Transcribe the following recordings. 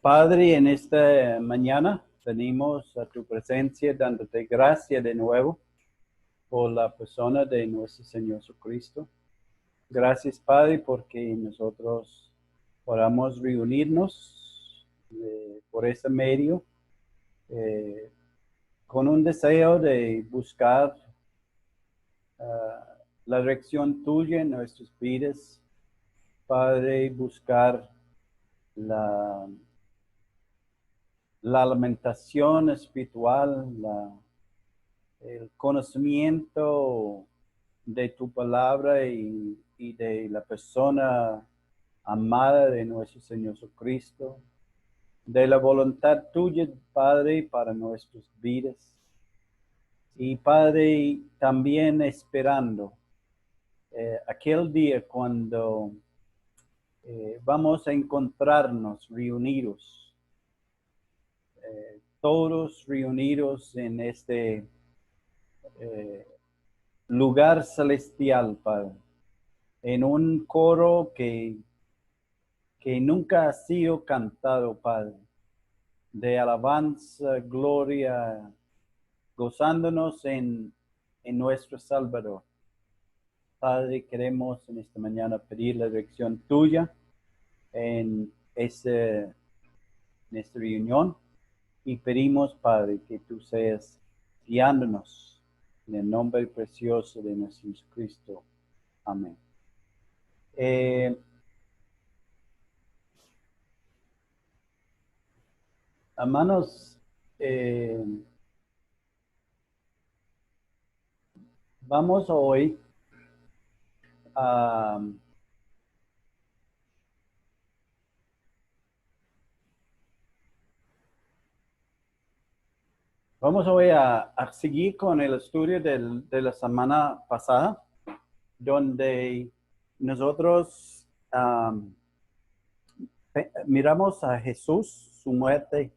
Padre, en esta mañana venimos a tu presencia dándote gracias de nuevo por la persona de nuestro Señor Jesucristo. Gracias, Padre, porque nosotros podamos reunirnos por ese medio con un deseo de buscar la dirección tuya en nuestras vidas, Padre, buscar la alimentación espiritual, el conocimiento de tu palabra y de la persona amada de nuestro Señor Jesucristo, de la voluntad tuya, Padre, para nuestras vidas. Y Padre, también esperando aquel día cuando vamos a encontrarnos reunidos, todos reunidos en este lugar celestial, Padre, en un coro que nunca ha sido cantado, Padre, de alabanza, gloria, gozándonos en nuestro Salvador. Padre, queremos en esta mañana pedir la dirección tuya en esta reunión y pedimos, Padre, que tú seas guiándonos en el nombre precioso de nuestro Jesucristo. Amén. Hermanos, vamos hoy a seguir con el estudio de la semana pasada, donde nosotros miramos a Jesús, su muerte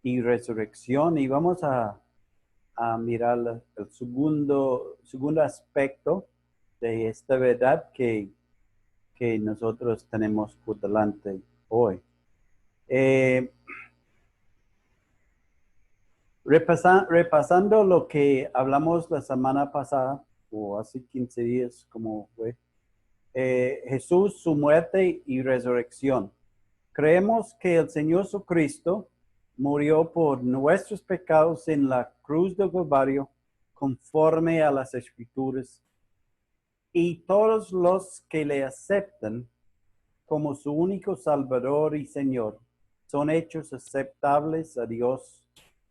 y resurrección, y vamos a mirar el segundo aspecto de esta verdad que nosotros tenemos por delante hoy. Repasando lo que hablamos la semana pasada, o hace 15 días, como fue, Jesús, su muerte y resurrección. Creemos que el Señor Jesucristo murió por nuestros pecados en la cruz del Calvario, conforme a las Escrituras, y todos los que le aceptan como su único Salvador y Señor son hechos aceptables a Dios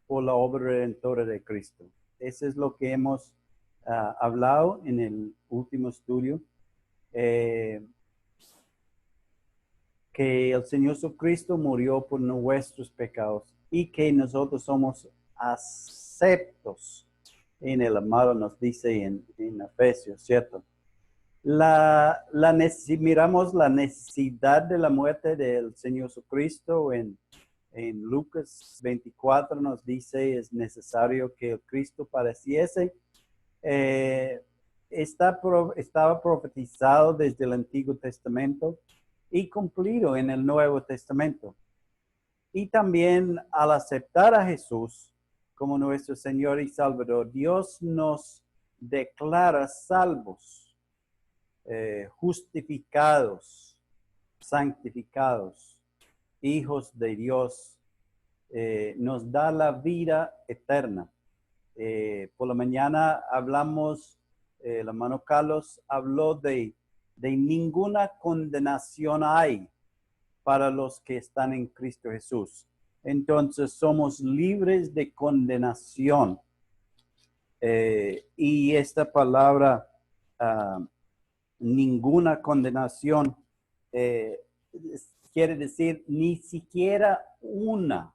por la obra redentora de Cristo. Eso es lo que hemos hablado en el último estudio. Que el Señor Jesucristo murió por nuestros pecados y que nosotros somos aceptos en el amado, nos dice en Efesios, ¿cierto? Miramos la necesidad de la muerte del Señor Jesucristo en Lucas 24 nos dice es necesario que el Cristo padeciese. Estaba profetizado desde el Antiguo Testamento y cumplido en el Nuevo Testamento. Y también al aceptar a Jesús como nuestro Señor y Salvador, Dios nos declara salvos, justificados, santificados, hijos de Dios, nos da la vida eterna. Por la mañana hablamos, el hermano Carlos habló de ninguna condenación hay para los que están en Cristo Jesús. Entonces somos libres de condenación. Y esta palabra, ninguna condenación, quiere decir ni siquiera una.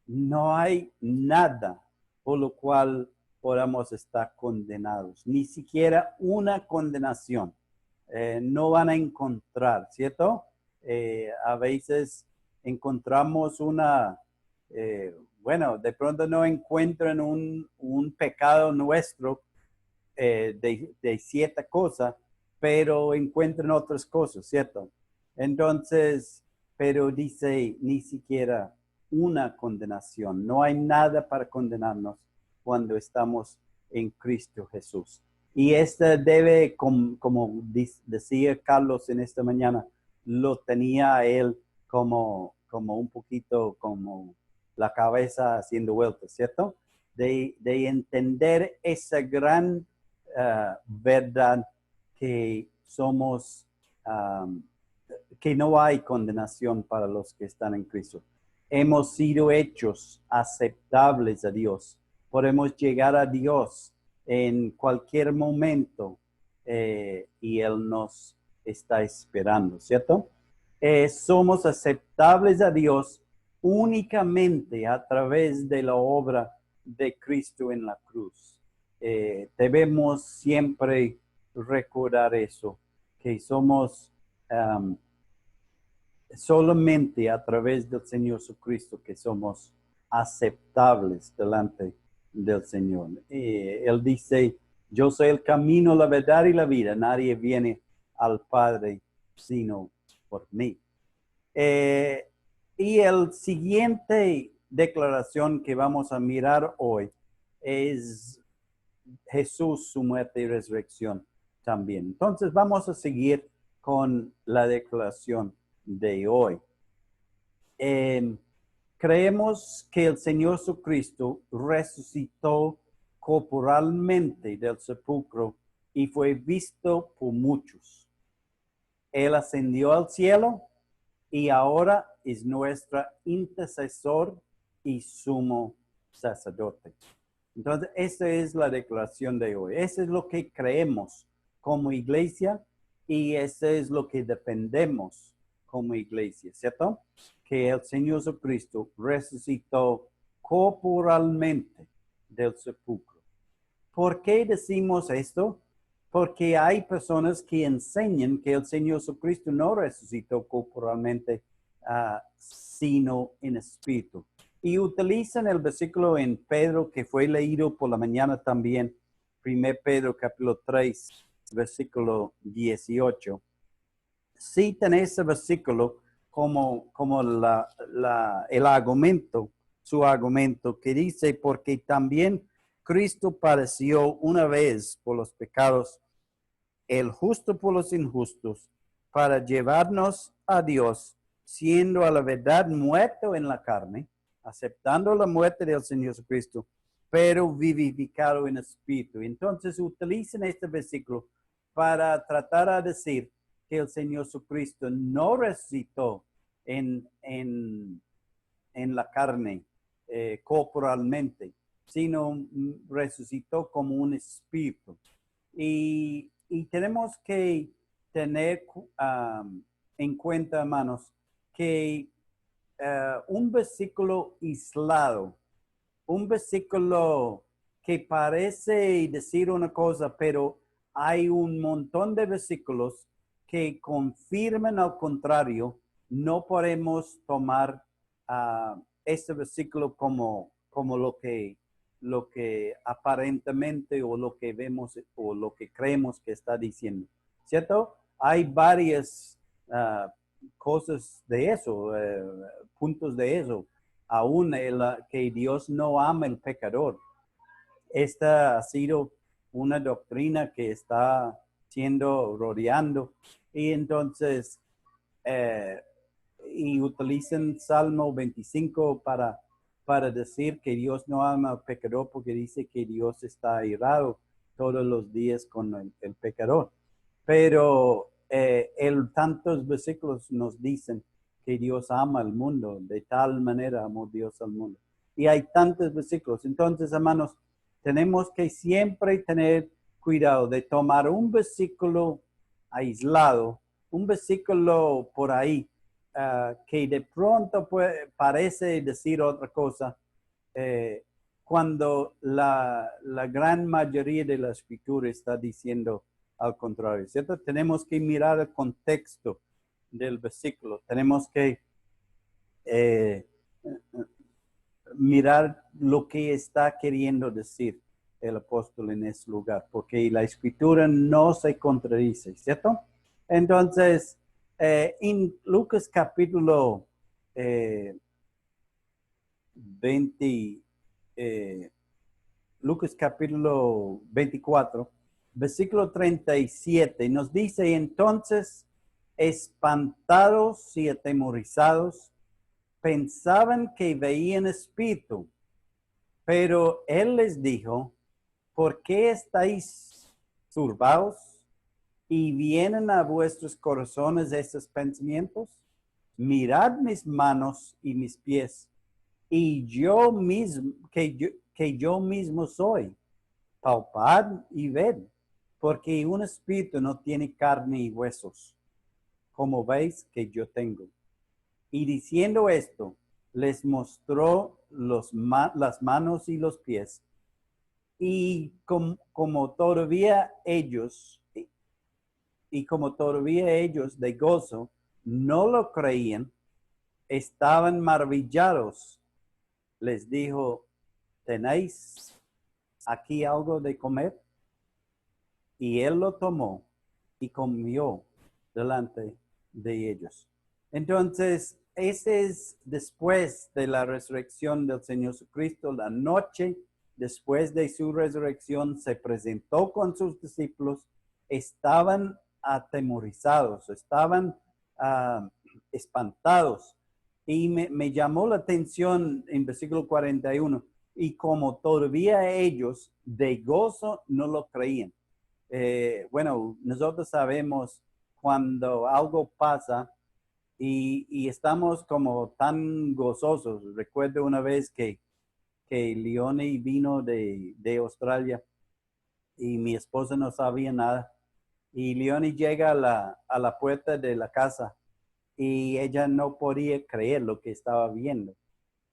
No hay nada por lo cual podamos estar condenados. Ni siquiera una condenación. No van a encontrar, ¿cierto? A veces encontramos de pronto no encuentran un pecado nuestro de cierta cosa, pero encuentran otras cosas, ¿cierto? Entonces, pero dice ni siquiera una condenación. No hay nada para condenarnos cuando estamos en Cristo Jesús. Y esta debe, como decía Carlos en esta mañana, lo tenía él como un poquito como la cabeza haciendo vueltas, ¿cierto? De entender esa gran verdad que somos, que no hay condenación para los que están en Cristo. Hemos sido hechos aceptables a Dios. Podemos llegar a Dios en cualquier momento y Él nos está esperando, ¿cierto? Somos aceptables a Dios únicamente a través de la obra de Cristo en la cruz. Debemos siempre recordar eso, que somos solamente a través del Señor Jesucristo que somos aceptables delante del Señor. Él dice, yo soy el camino, la verdad y la vida. Nadie viene al Padre sino por mí. Y el siguiente declaración que vamos a mirar hoy es Jesús, su muerte y resurrección también. Entonces vamos a seguir con la declaración de hoy. Creemos que el Señor Jesucristo resucitó corporalmente del sepulcro y fue visto por muchos. Él ascendió al cielo y ahora es nuestro intercesor y sumo sacerdote. Entonces, esa es la declaración de hoy. Eso es lo que creemos como iglesia y eso es lo que dependemos como iglesia, ¿cierto? Que el Señor Jesucristo resucitó corporalmente del sepulcro. ¿Por qué decimos esto? Porque hay personas que enseñan que el Señor Jesucristo no resucitó corporalmente, sino en espíritu. Y utilizan el versículo en Pedro que fue leído por la mañana también, 1 Pedro capítulo 3, versículo 18. Citan ese versículo como el argumento, su argumento, que dice, porque también Cristo padeció una vez por los pecados, el justo por los injustos, para llevarnos a Dios, siendo a la verdad muerto en la carne, aceptando la muerte del Señor Jesucristo, pero vivificado en espíritu. Entonces utilizan este versículo para tratar de decir que el Señor Jesucristo no resucitó en la carne corporalmente, sino resucitó como un espíritu. Y tenemos que tener en cuenta, hermanos, que un versículo aislado, un versículo que parece decir una cosa, pero hay un montón de versículos que confirman al contrario. No podemos tomar este versículo como lo que aparentemente o lo que vemos o lo que creemos que está diciendo, ¿cierto? Hay varias cosas de eso, puntos de eso. Aún que Dios no ama el pecador. Esta ha sido una doctrina que está siendo rodeando y entonces y utilizan Salmo 25 para decir que Dios no ama al pecador porque dice que Dios está airado todos los días con el pecador. Pero tantos versículos nos dicen que Dios ama al mundo, de tal manera amó Dios al mundo. Y hay tantos versículos. Entonces, hermanos, tenemos que siempre tener cuidado de tomar un versículo aislado, un versículo por ahí, que de pronto parece decir otra cosa, cuando la gran mayoría de la escritura está diciendo al contrario, ¿cierto? Tenemos que mirar el contexto del versículo, tenemos que mirar lo que está queriendo decir el apóstol en ese lugar, porque la escritura no se contradice, ¿cierto? Entonces, En Lucas capítulo 20, Lucas capítulo 24, versículo 37, nos dice: entonces, espantados y atemorizados, pensaban que veían espíritu, pero él les dijo: ¿por qué estáis turbados y vienen a vuestros corazones estos pensamientos? Mirad mis manos y mis pies, y yo mismo, que yo mismo soy. Palpad y ved, porque un espíritu no tiene carne y huesos, como veis que yo tengo. Y diciendo esto, les mostró las manos y los pies. Y como todavía ellos de gozo no lo creían, estaban maravillados. Les dijo: ¿tenéis aquí algo de comer? Y él lo tomó y comió delante de ellos. Entonces, ese es después de la resurrección del Señor Jesucristo, la noche después de su resurrección, se presentó con sus discípulos. Estaban atemorizados, estaban espantados. Y me llamó la atención en versículo 41, y como todavía ellos de gozo no lo creían. Bueno, nosotros sabemos cuando algo pasa y estamos como tan gozosos. Recuerdo una vez que Leonie vino de Australia y mi esposa no sabía nada. Y Leonie llega a la puerta de la casa y ella no podía creer lo que estaba viendo.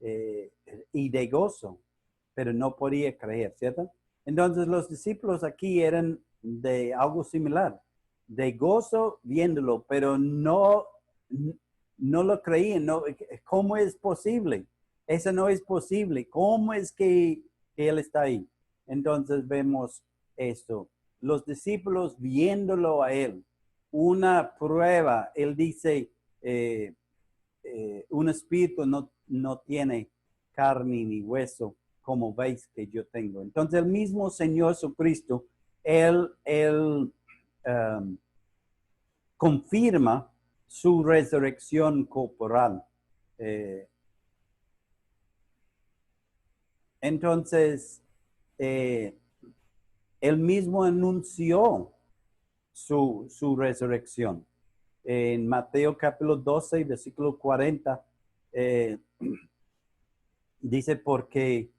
eh, y de gozo, pero no podía creer, ¿cierto? Entonces los discípulos aquí eran de algo similar, de gozo viéndolo, pero no lo creían. No, ¿cómo es posible? Eso no es posible. ¿Cómo es que él está ahí? Entonces vemos esto. Los discípulos viéndolo a él, una prueba. Él dice, un espíritu no tiene carne ni hueso, como veis que yo tengo. Entonces el mismo Señor Jesucristo, él confirma su resurrección corporal. Eh, entonces, él mismo anunció su resurrección. En Mateo capítulo 12, versículo 40, dice: porque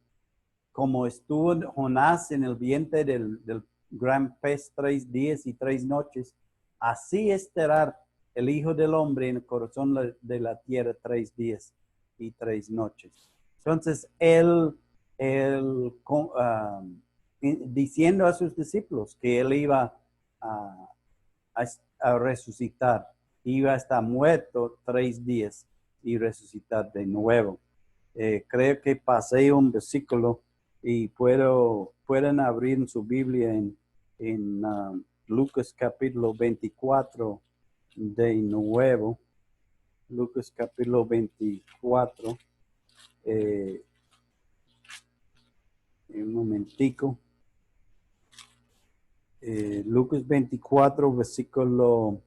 como estuvo Jonás en el vientre del gran pez 3 días y 3 noches, así estará el Hijo del Hombre en el corazón de la tierra 3 días y 3 noches. Entonces, diciendo a sus discípulos que él iba a, a resucitar, iba a estar muerto 3 días y resucitar de nuevo. Creo que pasé un versículo y pueden abrir en su Biblia en Lucas capítulo 24 de nuevo. Lucas capítulo 24. Un momentico. Lucas 24, versículo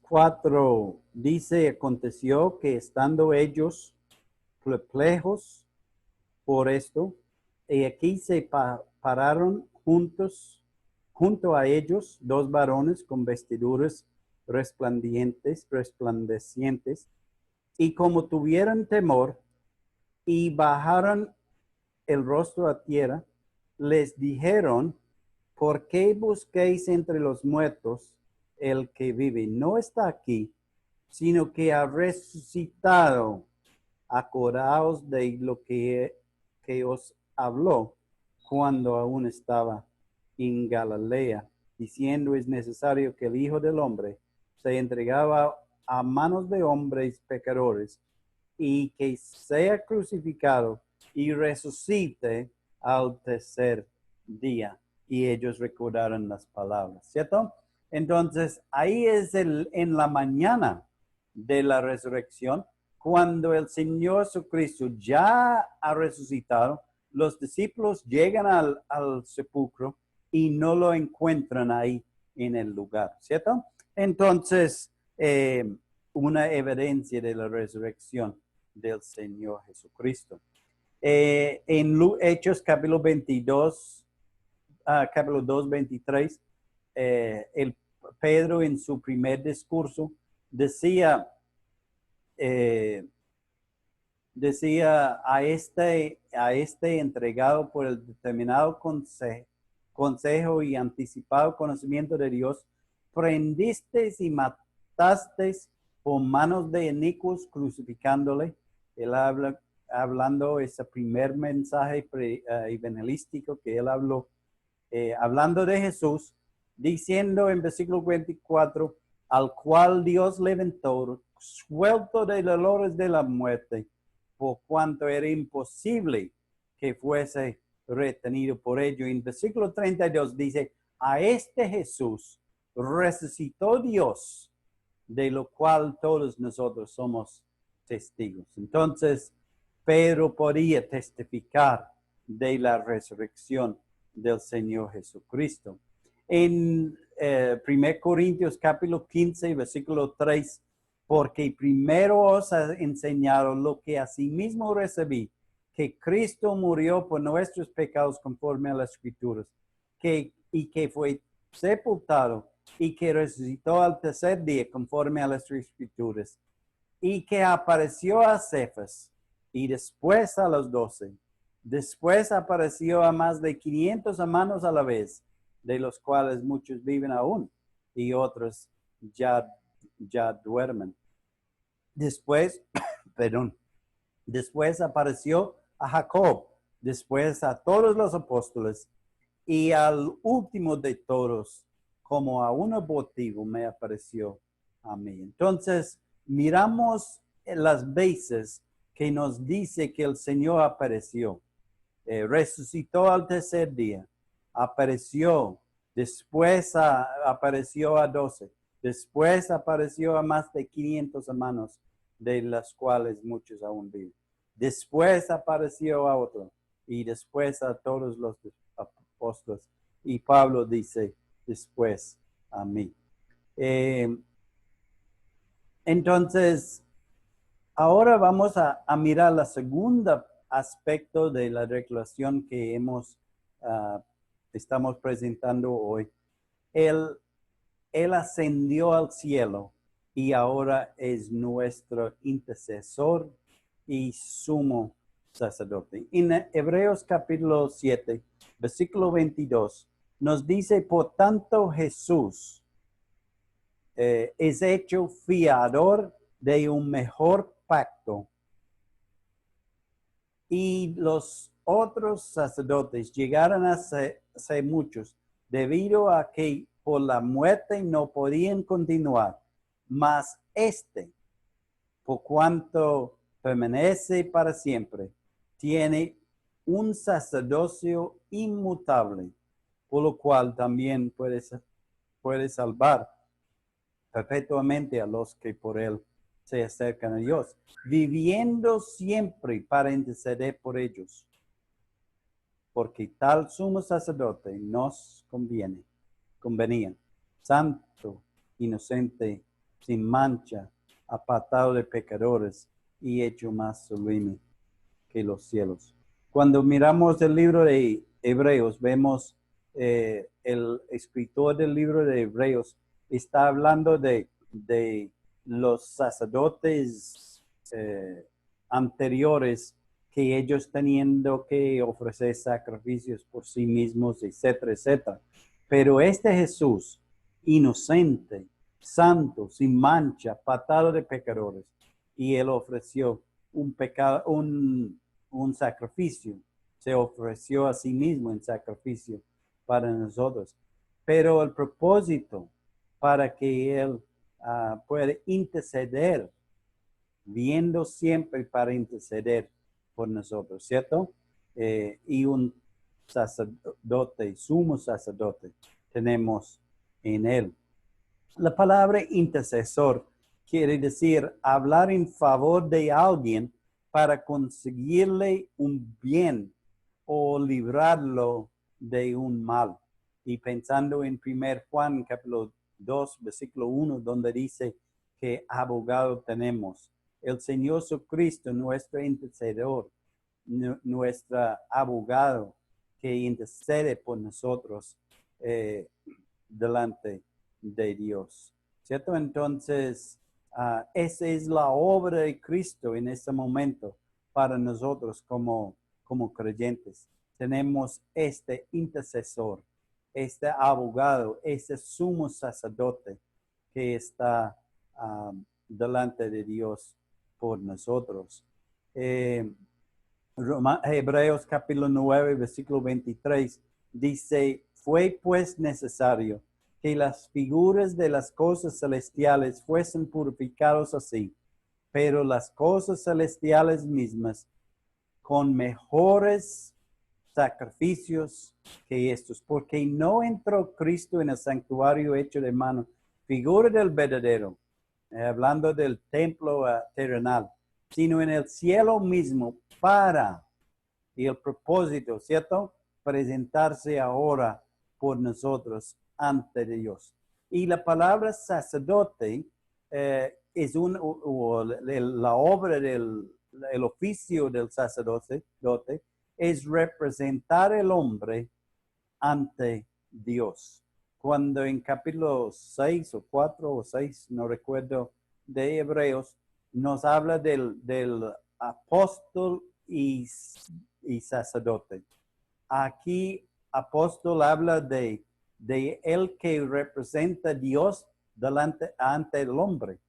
4, dice: aconteció que estando ellos perplejos por esto, y aquí se pararon junto a ellos 2 varones con vestiduras resplandecientes, y como tuvieron temor y bajaron el rostro a tierra, les dijeron: ¿por qué busquéis entre los muertos el que vive? No está aquí, sino que ha resucitado. Acordaos de lo que os habló cuando aún estaba en Galilea, diciendo: es necesario que el Hijo del Hombre se entregaba a manos de hombres pecadores y que sea crucificado y resucite al tercer día. y ellos recordaron las palabras, ¿cierto? Entonces, ahí es en la mañana de la resurrección, cuando el Señor Jesucristo ya ha resucitado, los discípulos llegan al sepulcro y no lo encuentran ahí en el lugar, ¿cierto? Entonces, una evidencia de la resurrección del Señor Jesucristo. En Hechos capítulo 22, capítulo 2, 23, el Pedro en su primer discurso decía a este entregado por el determinado consejo y anticipado conocimiento de Dios, prendisteis y matasteis por manos de inicuos, crucificándole. Él hablando ese primer mensaje evangelístico que él habló, hablando de Jesús, diciendo en versículo 24, al cual Dios levantó, suelto de dolores de la muerte, por cuanto era imposible que fuese retenido por ello. En versículo 32 dice, a este Jesús resucitó Dios, de lo cual todos nosotros somos testigos. Entonces, Pedro podía testificar de la resurrección del Señor Jesucristo. En 1 Corintios capítulo 15, versículo 3, porque primero os ha enseñado lo que asimismo recibí, que Cristo murió por nuestros pecados conforme a las Escrituras, y que fue sepultado y que resucitó al tercer día conforme a las Escrituras, y que apareció a Cefas y después a los 12. Después apareció a más de 500 hermanos a la vez, de los cuales muchos viven aún y otros ya duermen. Después, después apareció a Jacob, después a todos los apóstoles y al último de todos, como a un abortivo, me apareció a mí. Entonces, miramos las veces que nos dice que el Señor apareció. Resucitó al tercer día, apareció, después apareció a 12, después apareció a más de 500 hermanos, de las cuales muchos aún viven. Después apareció a otro y después a todos los apóstoles. Y Pablo dice, después a mí. Entonces, ahora vamos a mirar la segunda aspecto de la declaración que estamos presentando hoy. Él ascendió al cielo y ahora es nuestro intercesor y sumo sacerdote. En Hebreos capítulo 7, versículo 22, nos dice, por tanto Jesús es hecho fiador de un mejor pacto, y los otros sacerdotes llegaron a ser muchos, debido a que por la muerte no podían continuar, mas por cuanto permanece para siempre, tiene un sacerdocio inmutable, por lo cual también puede salvar perpetuamente a los que por él se acercan a Dios, viviendo siempre para interceder por ellos, porque tal sumo sacerdote nos convenía, santo, inocente, sin mancha, apartado de pecadores y hecho más sublime que los cielos. Cuando miramos el libro de Hebreos, vemos el escritor del libro de Hebreos está hablando de los sacerdotes anteriores, que ellos teniendo que ofrecer sacrificios por sí mismos, etcétera, etcétera. Pero este Jesús, inocente, santo, sin mancha, apartado de pecadores, y él ofreció un sacrificio, se ofreció a sí mismo en sacrificio para nosotros. Pero el propósito para que él pueda interceder, viendo siempre para interceder por nosotros, ¿cierto? Y un sacerdote, sumo sacerdote tenemos en él. La palabra intercesor quiere decir hablar en favor de alguien para conseguirle un bien o librarlo de un mal. Y pensando en 1 Juan capítulo 2, versículo 1, donde dice que abogado tenemos. El Señor Jesucristo, nuestro intercedor, nuestro abogado que intercede por nosotros delante de Dios. ¿Cierto? Entonces, esa es la obra de Cristo en este momento para nosotros como creyentes. Tenemos este intercesor, este abogado, este sumo sacerdote que está delante de Dios por nosotros. Hebreos capítulo 9, versículo 23 dice, fue pues necesario que las figuras de las cosas celestiales fuesen purificados así, pero las cosas celestiales mismas con mejores sacrificios que estos, porque no entró Cristo en el santuario hecho de mano, figura del verdadero, hablando del templo terrenal, sino en el cielo mismo para, y el propósito, ¿cierto? Presentarse ahora por nosotros ante Dios. Y la palabra sacerdote es la obra el oficio del sacerdote es representar el hombre ante Dios. Cuando en capítulo 6 o 4 o 6, no recuerdo, de Hebreos, nos habla del apóstol y sacerdote. Aquí apóstol habla de el que representa a Dios ante el hombre.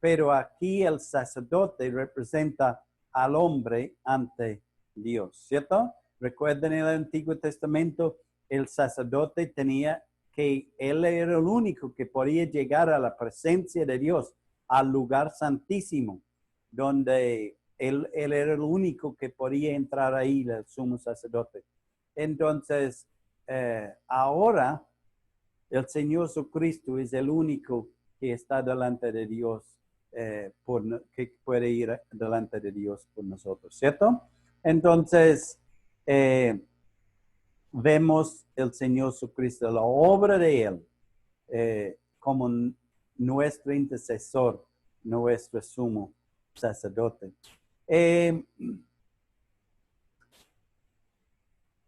Pero aquí el sacerdote representa al hombre ante Dios, ¿cierto? Recuerden en el Antiguo Testamento, el sacerdote él era el único que podía llegar a la presencia de Dios, al lugar santísimo, donde él era el único que podía entrar ahí, el sumo sacerdote. Entonces, ahora el Señor Jesucristo es el único que está delante de Dios, que puede ir delante de Dios por nosotros, ¿cierto? Entonces, vemos el Señor Jesucristo, la obra de Él, como nuestro intercesor, nuestro sumo sacerdote. En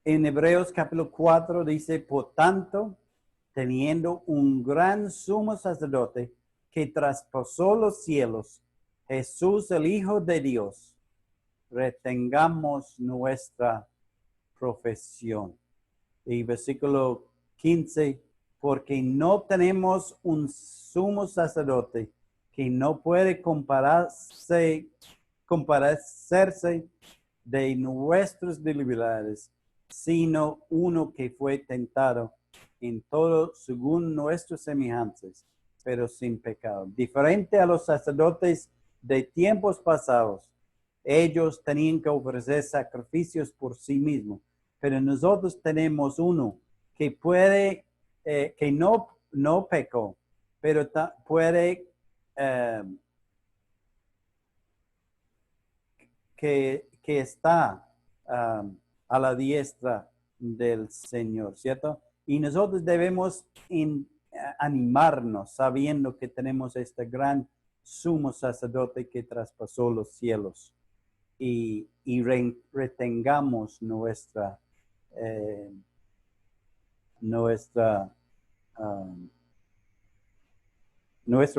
Hebreos capítulo 4 dice, por tanto, teniendo un gran sumo sacerdote que traspasó los cielos, Jesús el Hijo de Dios, retengamos nuestra profesión. Y versículo 15, porque no tenemos un sumo sacerdote que no puede comparecerse de nuestras debilidades, sino uno que fue tentado en todo según nuestras semejanzas, pero sin pecado. Diferente a los sacerdotes de tiempos pasados, ellos tenían que ofrecer sacrificios por sí mismos, pero nosotros tenemos uno que puede, que no pecó, pero puede, que está a la diestra del Señor, ¿cierto? Y nosotros debemos animarnos sabiendo que tenemos este gran sumo sacerdote que traspasó los cielos y retengamos nuestra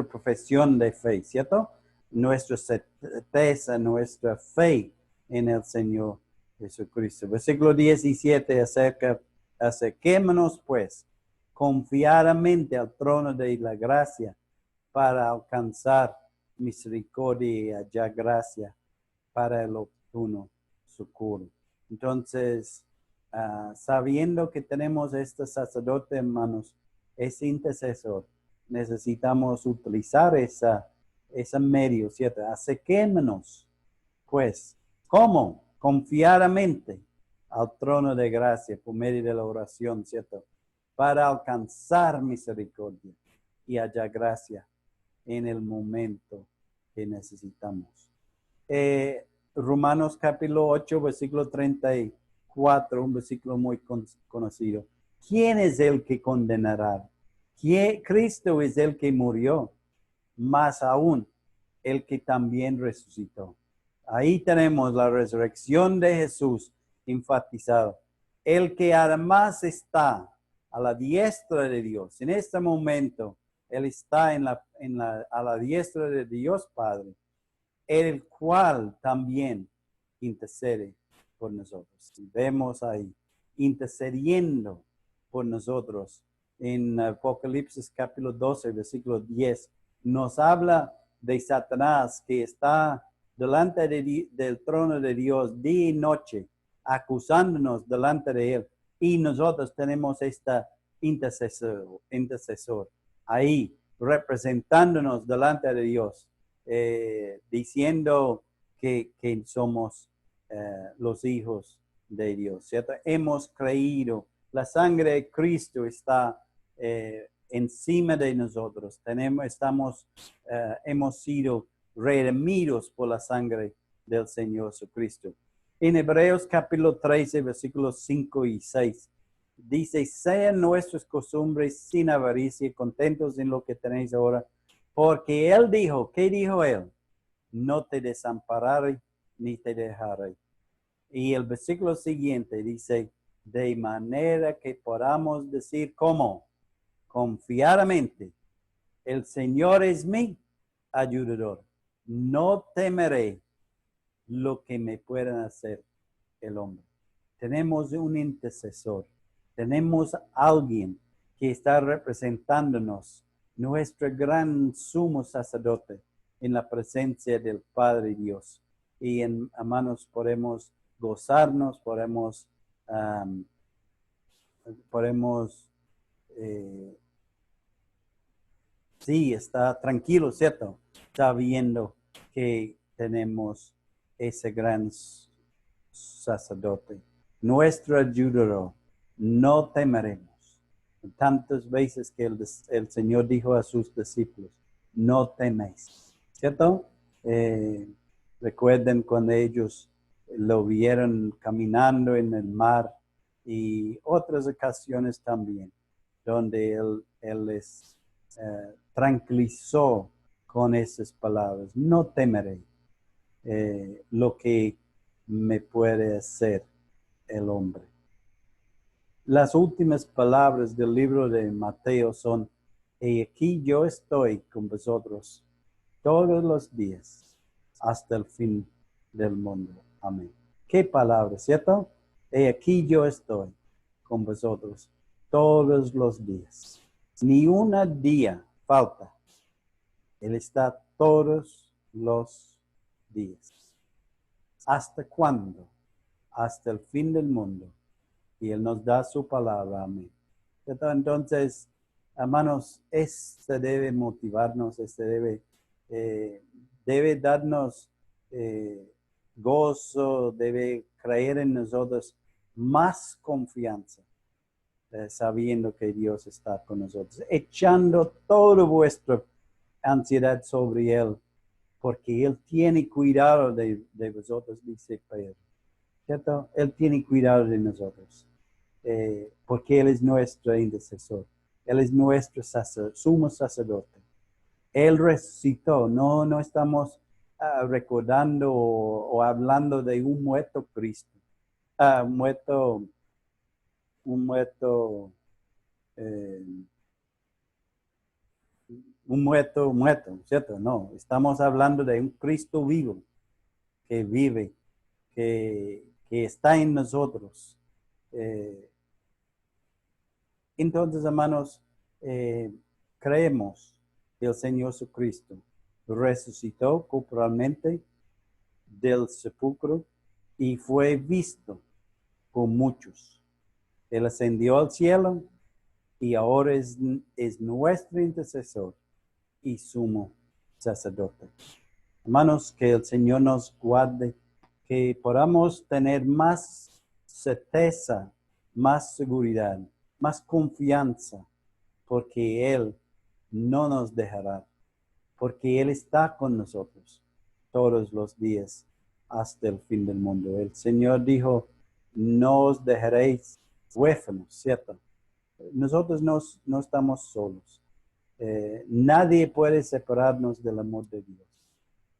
profesión de fe, ¿cierto? Nuestra certeza, nuestra fe en el Señor Jesucristo. Versículo 17 acerquémonos pues confiadamente al trono de la gracia para alcanzar misericordia y hallar gracia para el oportuno socorro. Entonces, sabiendo que tenemos este sacerdote, hermanos, ese intercesor, necesitamos utilizar ese medio, ¿cierto? Acerquémonos, pues, ¿cómo? Confiadamente al trono de gracia por medio de la oración, ¿cierto? Para alcanzar misericordia y hallar gracia en el momento que necesitamos. Romanos capítulo 8, versículo 34, un versículo muy conocido. ¿Quién es el que condenará? Cristo es el que murió, más aún el que también resucitó. Ahí tenemos la resurrección de Jesús enfatizado. El que además está a la diestra de Dios. En este momento, Él está a la diestra de Dios Padre, el cual también intercede por nosotros. Vemos ahí, intercediendo por nosotros. En Apocalipsis capítulo 12, versículo 10, nos habla de Satanás que está delante del trono de Dios día y noche, acusándonos delante de Él. Y nosotros tenemos esta intercesor ahí, representándonos delante de Dios, diciendo que somos los hijos de Dios, ¿cierto? Hemos creído, la sangre de Cristo está encima de nosotros. Hemos sido redimidos por la sangre del Señor Jesucristo. En Hebreos capítulo 13, versículos 5 y 6, dice, sean nuestras costumbres sin avaricia, contentos en lo que tenéis ahora, porque Él dijo, ¿qué dijo Él? No te desampararé ni te dejaré. Y el versículo siguiente dice, de manera que podamos decir ¿cómo? Confiadamente, el Señor es mi ayudador. No temeré lo que me puedan hacer el hombre. Tenemos un intercesor. Tenemos alguien que está representándonos, nuestro gran sumo sacerdote en la presencia del Padre Dios. Y hermanos, podemos gozarnos, podemos sí, está tranquilo, ¿cierto? Está viendo que tenemos ese gran sacerdote, nuestro ayudador. No temeremos. Tantas veces que el Señor dijo a sus discípulos, no teméis, ¿cierto? Recuerden cuando ellos lo vieron caminando en el mar y otras ocasiones también, donde Él les tranquilizó con esas palabras. No temeré lo que me puede hacer el hombre. Las últimas palabras del libro de Mateo son, y aquí yo estoy con vosotros todos los días hasta el fin del mundo. Amén. ¿Qué palabra, cierto? Y aquí yo estoy con vosotros todos los días. Ni un día falta. Él está todos los días. ¿Hasta cuándo? Hasta el fin del mundo. Y Él nos da su palabra. Amén. Entonces, hermanos, debe motivarnos, debe darnos gozo, debe creer en nosotros más confianza, sabiendo que Dios está con nosotros, echando toda vuestra ansiedad sobre Él, porque Él tiene cuidado de vosotros, dice Pedro, ¿cierto? Él tiene cuidado de nosotros, porque Él es nuestro intercesor, Él es nuestro sumo sacerdote. Él resucitó, no estamos recordando o hablando de un muerto Cristo, eh, un muerto, ¿cierto? No, estamos hablando de un Cristo vivo, que vive, que está en nosotros. Entonces, hermanos, creemos que el Señor Jesucristo resucitó corporalmente del sepulcro y fue visto por muchos. Él ascendió al cielo y ahora es nuestro intercesor y sumo sacerdote. Hermanos, que el Señor nos guarde, que podamos tener más certeza, más seguridad, más confianza, porque Él no nos dejará, porque Él está con nosotros todos los días hasta el fin del mundo. El Señor dijo, no os dejaréis huérfanos, ¿cierto? Nosotros no estamos solos. Nadie puede separarnos del amor de Dios.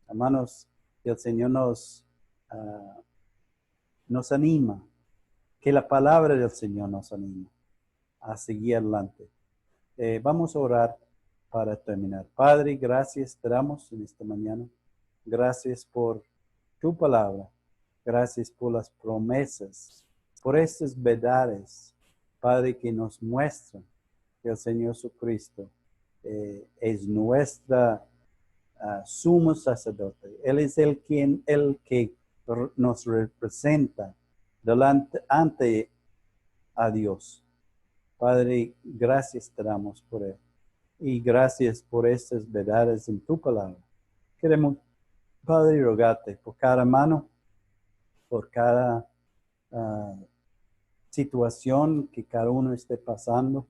Hermanos, que el Señor nos anima, que la palabra del Señor nos anima a seguir adelante. Vamos a orar para terminar. Padre, gracias te damos en esta mañana. Gracias por tu palabra. Gracias por las promesas, por estas verdades, Padre, que nos muestran que el Señor Jesucristo es nuestra sumo sacerdote. Él es el que nos representa ante a Dios. Padre, gracias te damos por él. Y gracias por estas verdades en tu palabra. Queremos, Padre, rogarte por cada hermano, por cada situación que cada uno esté pasando.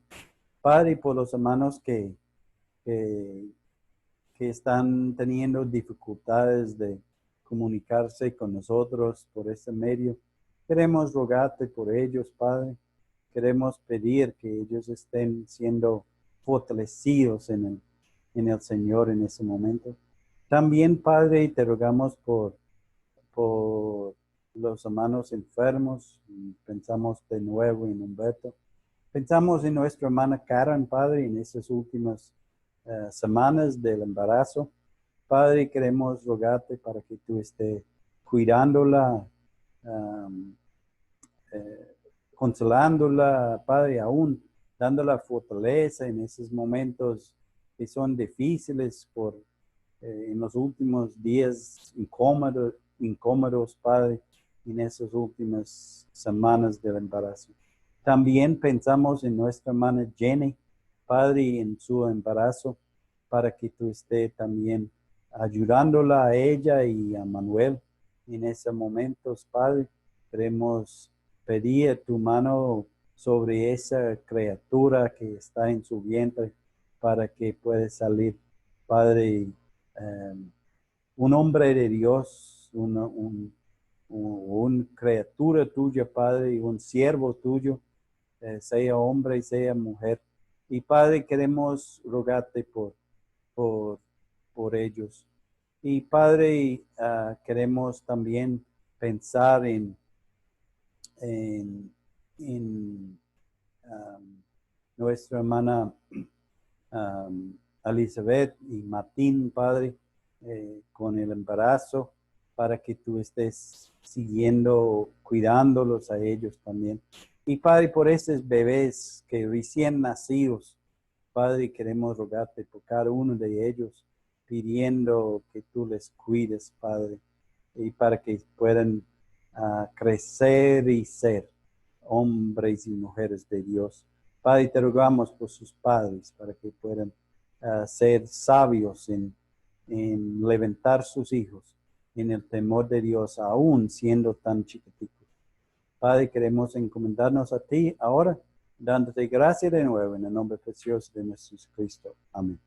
Padre, por los hermanos que están teniendo dificultades de comunicarse con nosotros por este medio. Queremos rogarte por ellos, Padre. Queremos pedir que ellos estén siendo fortalecidos en el Señor en ese momento. También, Padre, te rogamos por los hermanos enfermos. Pensamos de nuevo en Humberto. Pensamos en nuestra hermana Karen, Padre, en esas últimas semanas del embarazo. Padre, queremos rogarte para que tú estés cuidándola, consolándola, Padre, aún dándola fortaleza en esos momentos que son difíciles en los últimos días incómodos, Padre, en esas últimas semanas del embarazo. También pensamos en nuestra hermana Jenny, Padre, en su embarazo, para que tú estés también ayudándola a ella y a Manuel en esos momentos, Padre. Queremos pedir tu mano sobre esa criatura que está en su vientre para que pueda salir, Padre, un hombre de Dios, una criatura tuya, Padre, y un siervo tuyo, sea hombre y sea mujer. Y Padre, queremos rogarte por ellos. Y Padre, queremos también pensar en nuestra hermana Elizabeth y Martín, Padre, con el embarazo, para que tú estés siguiendo, cuidándolos a ellos también. Y Padre, por esos bebés que recién nacidos, Padre, queremos rogarte por cada uno de ellos, pidiendo que tú les cuides, Padre, y para que puedan crecer y ser hombres y mujeres de Dios. Padre, te rogamos por sus padres, para que puedan ser sabios en levantar sus hijos en el temor de Dios, aún siendo tan chiquititos. Padre, queremos encomendarnos a ti ahora, dándote gracias de nuevo en el nombre precioso de nuestro Jesucristo. Amén.